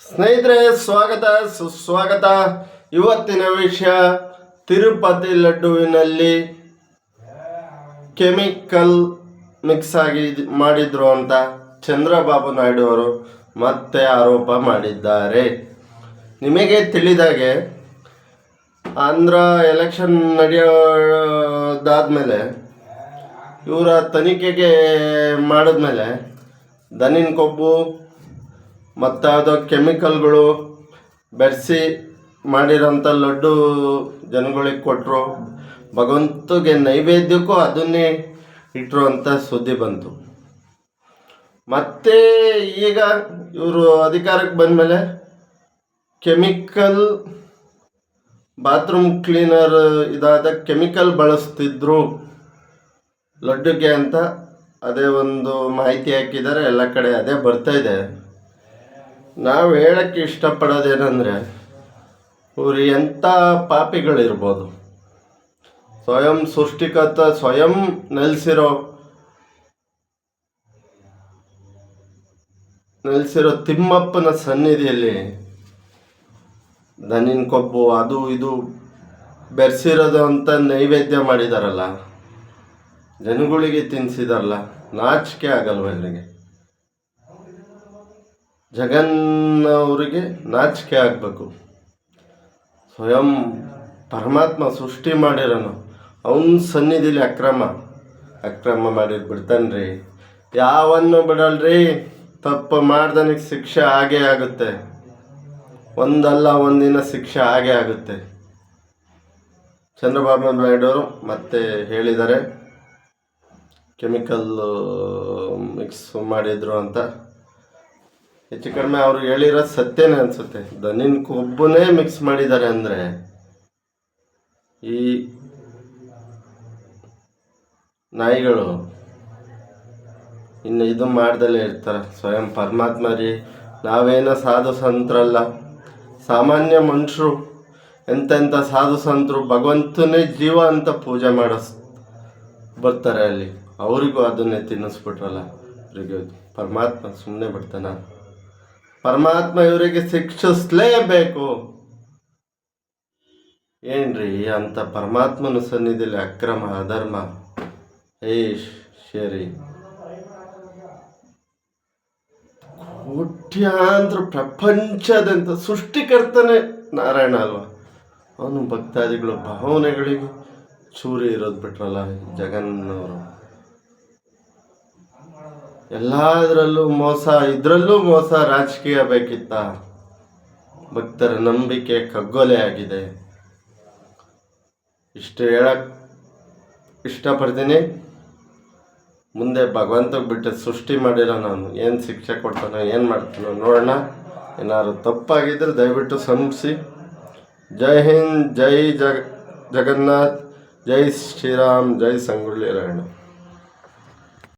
ಸ್ನೇಹಿತರೆ, ಸ್ವಾಗತ ಸುಸ್ವಾಗತ. ಇವತ್ತಿನ ವಿಷಯ, ತಿರುಪತಿ ಲಡ್ಡುವಿನಲ್ಲಿ ಕೆಮಿಕಲ್ ಮಿಕ್ಸ್ ಆಗಿ ಮಾಡಿದ್ರು ಅಂತ ಚಂದ್ರಬಾಬು ನಾಯ್ಡು ಅವರು ಮತ್ತೆ ಆರೋಪ ಮಾಡಿದ್ದಾರೆ. ನಿಮಗೆ ತಿಳಿದಾಗೆ ಆಂಧ್ರ ಎಲೆಕ್ಷನ್ ನಡೆಯೋದಾದ್ಮೇಲೆ ಇವರ ತನಿಖೆಗೆ ಮಾಡಿದ್ಮೇಲೆ ದನಿನ ಕೊಬ್ಬು ಮತ್ತು ಯಾವುದೋ ಕೆಮಿಕಲ್ಗಳು ಬೆರೆಸಿ ಮಾಡಿರೋಂಥ ಲಡ್ಡು ಜನಗಳಿಗೆ ಕೊಟ್ಟರು. ಭಗವಂತಗೆ ನೈವೇದ್ಯಕ್ಕೂ ಅದನ್ನೇ ಇಟ್ಟರು ಅಂತ ಸುದ್ದಿ ಬಂತು. ಮತ್ತು ಈಗ ಇವರು ಅಧಿಕಾರಕ್ಕೆ ಬಂದಮೇಲೆ ಕೆಮಿಕಲ್ ಬಾತ್ರೂಮ್ ಕ್ಲೀನರ್ ಇದಾದ ಕೆಮಿಕಲ್ ಬಳಸ್ತಿದ್ರು ಲಡ್ಡುಗೆ ಅಂತ ಅದೇ ಒಂದು ಮಾಹಿತಿ ಹಾಕಿದ್ದಾರೆ. ಎಲ್ಲ ಕಡೆ ಅದೇ ಬರ್ತಾಯಿದೆ. ನಾವು ಹೇಳೋಕ್ಕೆ ಇಷ್ಟಪಡೋದೇನೆಂದರೆ, ಇವರು ಎಂಥ ಪಾಪಿಗಳಿರ್ಬೋದು. ಸ್ವಯಂ ಸೃಷ್ಟಿಕರ್ತ ಸ್ವಯಂ ನೆಲೆಸಿರೋ ತಿಮ್ಮಪ್ಪನ ಸನ್ನಿಧಿಯಲ್ಲಿ ದನಿನ ಕೊಬ್ಬು ಅದು ಇದು ಬೆರೆಸಿರೋದು ಅಂತ ನೈವೇದ್ಯ ಮಾಡಿದಾರಲ್ಲ, ಜನಗಳಿಗೆ ತಿನ್ನಿಸಿದಾರಲ್ಲ, ನಾಚಿಕೆ ಆಗಲ್ವ ಇವರಿಗೆ? ಜಗನ್ನವರಿಗೆ ನಾಚಿಕೆ ಆಗಬೇಕು. ಸ್ವಯಂ ಪರಮಾತ್ಮ ಸೃಷ್ಟಿ ಮಾಡಿರೋನು, ಅವನ ಸನ್ನಿಧಿಲಿ ಅಕ್ರಮ ಮಾಡಿದ್ದು ಬಿಡ್ತಾನ್ರಿ? ಯಾವನ್ನು ಬಿಡಲ್ರಿ. ತಪ್ಪು ಮಾಡ್ದನಿಗೆ ಶಿಕ್ಷೆ ಆಗೇ ಆಗುತ್ತೆ. ಒಂದಲ್ಲ ಒಂದಿನ ಶಿಕ್ಷೆ ಆಗೇ ಆಗುತ್ತೆ. ಚಂದ್ರಬಾಬು ನಾಯ್ಡು ಅವರು ಮತ್ತೆ ಹೇಳಿದ್ದಾರೆ, ಕೆಮಿಕಲ್ ಮಿಕ್ಸ್ ಮಾಡಿದ್ರು ಅಂತ. ಹೆಚ್ಚು ಕಡಿಮೆ ಅವರು ಹೇಳಿರೋ ಸತ್ಯನೇ ಅನಿಸುತ್ತೆ. ದನಿನ ಕೊಬ್ಬನೇ ಮಿಕ್ಸ್ ಮಾಡಿದ್ದಾರೆ ಅಂದರೆ ಈ ನಾಯಿಗಳು ಇನ್ನು ಇದು ಮಾಡ್ದಲೇ ಇರ್ತಾರೆ. ಸ್ವಯಂ ಪರಮಾತ್ಮ ರೀ. ನಾವೇನೋ ಸಾಧು ಸಂತರಲ್ಲ, ಸಾಮಾನ್ಯ ಮನುಷ್ಯರು. ಎಂತೆಂಥ ಸಾಧು ಸಂತರು ಭಗವಂತನೇ ಜೀವ ಅಂತ ಪೂಜೆ ಬರ್ತಾರೆ ಅಲ್ಲಿ. ಅವರಿಗೂ ಅದನ್ನೇ ತಿನ್ನಿಸ್ಬಿಟ್ರಲ್ಲ. ಇವರಿಗೆ ಪರಮಾತ್ಮ ಸುಮ್ಮನೆ ಬಿಡ್ತಾನ? ಪರಮಾತ್ಮ ಇವರಿಗೆ ಶಿಕ್ಷಿಸಲೇಬೇಕು. ಏನ್ರಿ ಅಂತ ಪರಮಾತ್ಮನ ಸನ್ನಿಧಿಯಲ್ಲಿ ಅಕ್ರಮ ಅಧರ್ಮ ಶರಿ ಕೋಟ್ಯಾಂತರ ಪ್ರಪಂಚದಂತ ಸೃಷ್ಟಿಕರ್ತನೇ ನಾರಾಯಣ ಅಲ್ವಾ? ಅವನು ಭಕ್ತಾದಿಗಳು ಭಾವನೆಗಳಿಗೆ ಚೂರಿ ಇರೋದು ಬಿಟ್ರಲ್ಲ ಜಗನ್ನವರು. ಎಲ್ಲದರಲ್ಲೂ ಮೋಸ, ಇದರಲ್ಲೂ ಮೋಸ. ರಾಜಕೀಯ ಬೇಕಿತ್ತ? ಭಕ್ತರ ನಂಬಿಕೆ ಕಗ್ಗೊಲೆ ಆಗಿದೆ. ಇಷ್ಟು ಹೇಳಕ್ಕೆ ಇಷ್ಟಪಡ್ತೀನಿ. ಮುಂದೆ ಭಗವಂತಗೆ ಬಿಟ್ಟು ಸೃಷ್ಟಿ ಮಾಡಿರೋ ನಾನು ಏನು ಶಿಕ್ಷೆ ಕೊಡ್ತಾನೋ ಏನು ಮಾಡ್ತಾನೋ ನೋಡೋಣ. ಏನಾದ್ರು ತಪ್ಪಾಗಿದ್ದರೆ ದಯವಿಟ್ಟು ಕ್ಷಮಿಸಿ. ಜೈ ಹಿಂದ್, ಜೈ ಜಗನ್ನಾಥ್, ಜೈ ಶ್ರೀರಾಮ್, ಜೈ ಸಂಗೊಳ್ಳಿ ರಾಯಣ್ಣ.